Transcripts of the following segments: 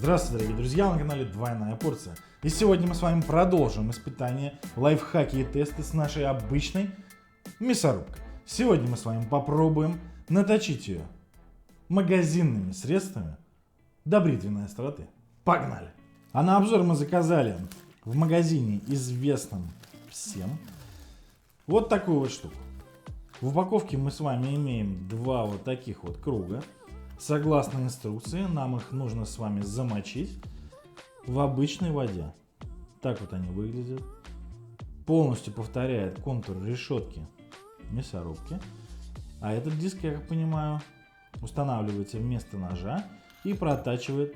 Здравствуйте, дорогие друзья, на канале Двойная Порция. И сегодня мы с вами продолжим испытания, лайфхаки и тесты с нашей обычной мясорубкой. Сегодня мы с вами попробуем наточить ее магазинными средствами до бритвенной остроты. Погнали! А на обзор мы заказали в магазине, известном всем, вот такую вот штуку. В упаковке мы с вами имеем два вот таких вот круга. Согласно инструкции, нам их нужно с вами замочить в обычной воде. Так вот они выглядят. Полностью повторяет контур решетки мясорубки. А этот диск, я как понимаю, устанавливается вместо ножа и протачивает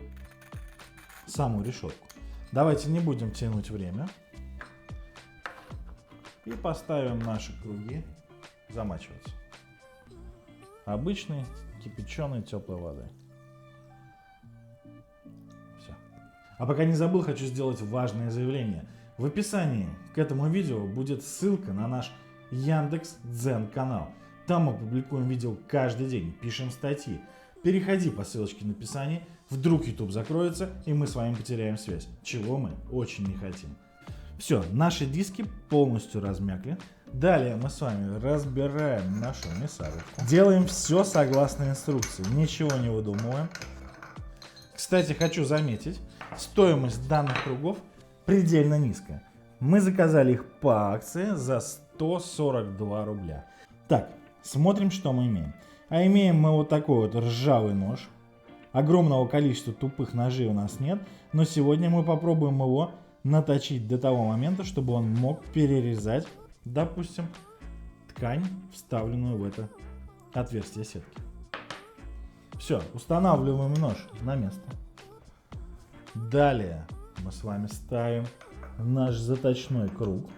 саму решетку. Давайте не будем тянуть время. И поставим наши круги замачиваться. Обычный кипяченой теплой водой. Все. А пока не забыл, хочу сделать важное заявление. В описании к этому видео будет ссылка на наш Яндекс.Дзен канал. Там мы публикуем видео каждый день, пишем статьи. Переходи по ссылочке в описании, вдруг YouTube закроется и мы с вами потеряем связь, чего мы очень не хотим. Все, наши диски полностью размякли. Далее мы с вами разбираем нашу мясорубку. Делаем все согласно инструкции, ничего не выдумываем. Кстати, хочу заметить, стоимость данных кругов предельно низкая. Мы заказали их по акции за 142 рубля. Так, смотрим, что мы имеем. А имеем мы вот такой вот ржавый нож. Огромного количества тупых ножей у нас нет, но сегодня мы попробуем его наточить до того момента, чтобы он мог перерезать, допустим, ткань, вставленную в это отверстие сетки. Все, устанавливаем нож на место. Далее мы с вами ставим наш заточной круг,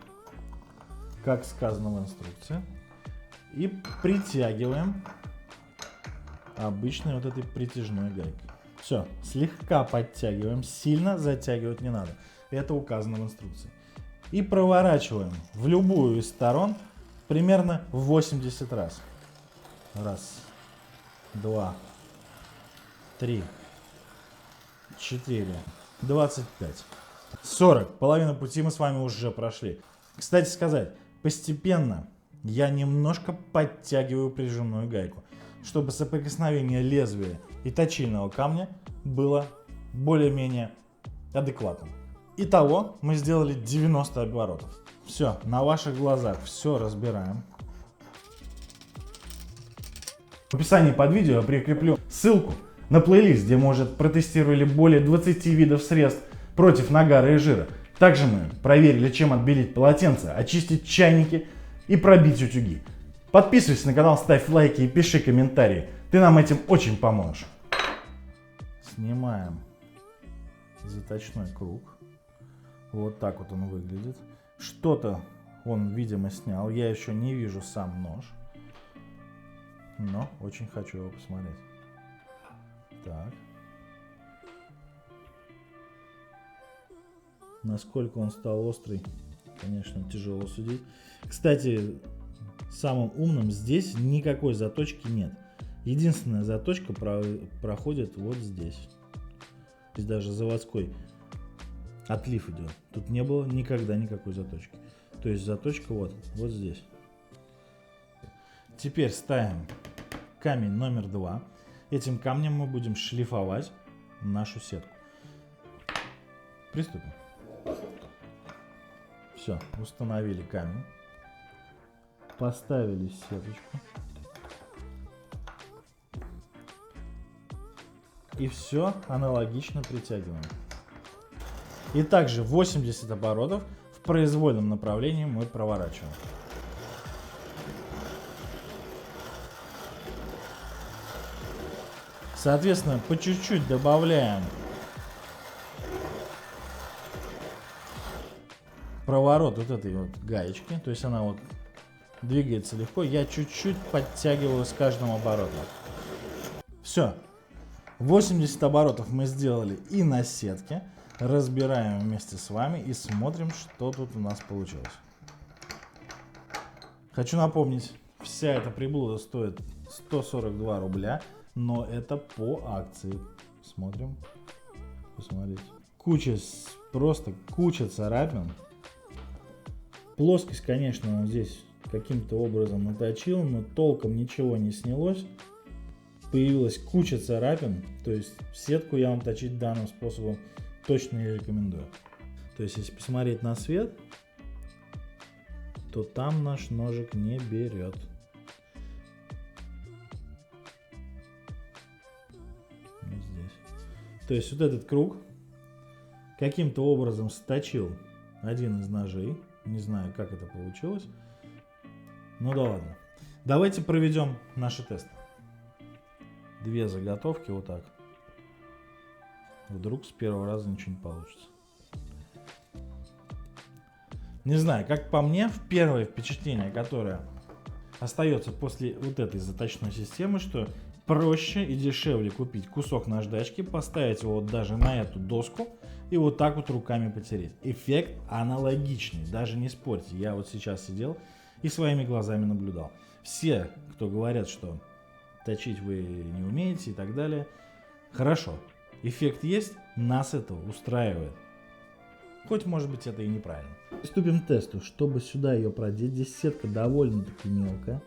как сказано в инструкции, и притягиваем обычной вот этой притяжной гайкой. Все, слегка подтягиваем, сильно затягивать не надо. Это указано в инструкции. И проворачиваем в любую из сторон примерно в 80 раз. Раз, два, три, 4, 25, 40. Половину пути мы с вами уже прошли. Кстати сказать, постепенно я немножко подтягиваю прижимную гайку, чтобы соприкосновение лезвия и точильного камня было более-менее адекватным. Итого мы сделали 90 оборотов. Все, на ваших глазах все разбираем. В описании под видео я прикреплю ссылку на плейлист, где мы уже протестировали более 20 видов средств против нагара и жира. Также мы проверили, чем отбелить полотенце, очистить чайники и пробить утюги. Подписывайся на канал, ставь лайки и пиши комментарии. Ты нам этим очень поможешь. Снимаем заточной круг. Вот так вот он выглядит. Что-то он, видимо, снял. Я еще не вижу сам нож. Но очень хочу его посмотреть. Так. Насколько он стал острый, конечно, тяжело судить. Кстати, самым умным здесь никакой заточки нет. Единственная заточка проходит вот здесь. Здесь даже заводской отлив идет. Тут не было никогда никакой заточки. То есть заточка вот здесь. Теперь ставим камень номер 2. Этим камнем мы будем шлифовать нашу сетку. Приступим. Все, установили камень. Поставили сеточку. И все аналогично притягиваем. И также 80 оборотов в произвольном направлении мы проворачиваем. Соответственно, по чуть-чуть добавляем проворот вот этой вот гаечки. То есть она вот двигается легко. Я чуть-чуть подтягиваю с каждым оборотом. Все. 80 оборотов мы сделали и на сетке. Разбираем вместе с вами и смотрим, что тут у нас получилось. Хочу напомнить, вся эта приблуда стоит 142 рубля, но это по акции. Смотрим. Посмотрите. Просто куча царапин. Плоскость, конечно, он здесь каким-то образом наточил, но толком ничего не снялось. Появилась куча царапин, то есть сетку я вам точить данным способом точно не рекомендую. То есть если посмотреть на свет, то там наш ножик не берет. Вот здесь. То есть вот этот круг каким-то образом сточил один из ножей. Не знаю, как это получилось. Ну да ладно. Давайте проведем наши тесты. Две заготовки вот так. Вдруг с первого раза ничего не получится. Не знаю, как по мне, первое впечатление, которое остается после вот этой заточной системы, что проще и дешевле купить кусок наждачки, поставить его вот даже на эту доску и вот так вот руками потереть. Эффект аналогичный, даже не спорьте. Я вот сейчас сидел и своими глазами наблюдал. Все, кто говорят, что точить вы не умеете и так далее, хорошо, эффект есть, нас этого устраивает. Хоть, может быть, это и неправильно. Приступим к тесту. Чтобы сюда ее продеть, здесь сетка довольно-таки мелкая.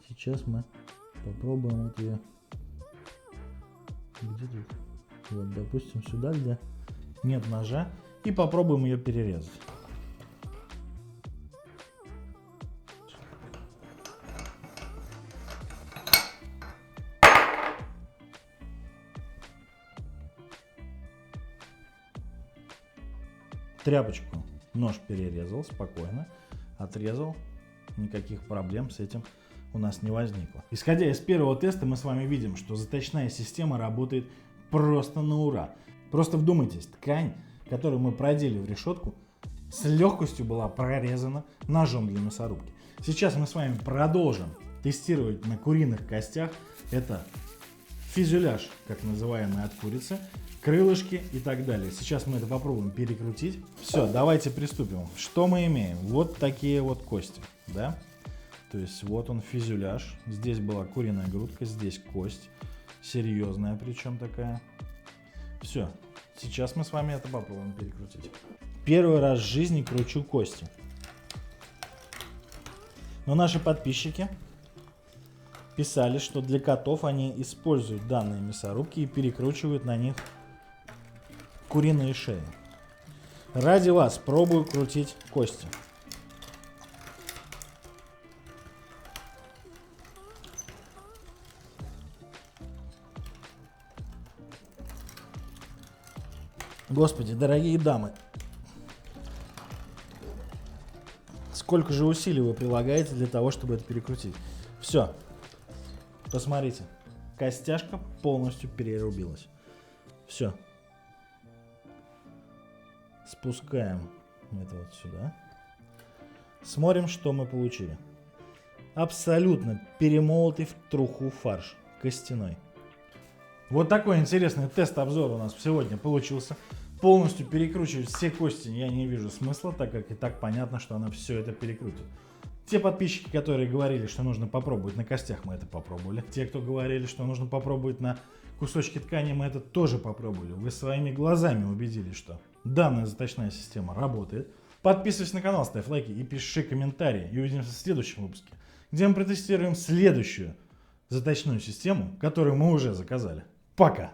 Сейчас мы попробуем вот ее. Где тут? Вот, допустим, сюда, где нет ножа. И попробуем ее перерезать. Тряпочку нож перерезал спокойно, отрезал, никаких проблем с этим у нас не возникло. Исходя из первого теста мы с вами видим, что заточная система работает просто на ура. Просто вдумайтесь, ткань, которую мы продели в решетку, с легкостью была прорезана ножом для мясорубки. Сейчас мы с вами продолжим тестировать на куриных костях. Это фюзеляж, как называемый, от курицы, крылышки и так далее. Сейчас мы это попробуем перекрутить. Все, давайте приступим. Что мы имеем? Вот такие вот кости, да? То есть вот он фюзеляж. Здесь была куриная грудка, здесь кость. Серьезная причем такая. Все, сейчас мы с вами это попробуем перекрутить. Первый раз в жизни кручу кости. Но наши подписчики писали, что для котов они используют данные мясорубки и перекручивают на них куриные шеи. Ради вас пробую крутить кости. Господи, дорогие дамы, сколько же усилий вы прилагаете для того, чтобы это перекрутить? Все, посмотрите, костяшка полностью перерубилась. Все. Спускаем это вот сюда. Смотрим, что мы получили. Абсолютно перемолотый в труху фарш костяной. Вот такой интересный тест-обзор у нас сегодня получился. Полностью перекручивать все кости я не вижу смысла, так как и так понятно, что она все это перекрутит. Те подписчики, которые говорили, что нужно попробовать на костях, мы это попробовали. Те, кто говорили, что нужно попробовать на кусочки ткани, мы это тоже попробовали. Вы своими глазами убедились, что данная заточная система работает. Подписывайся на канал, ставь лайки и пиши комментарии. И увидимся в следующем выпуске, где мы протестируем следующую заточную систему, которую мы уже заказали. Пока!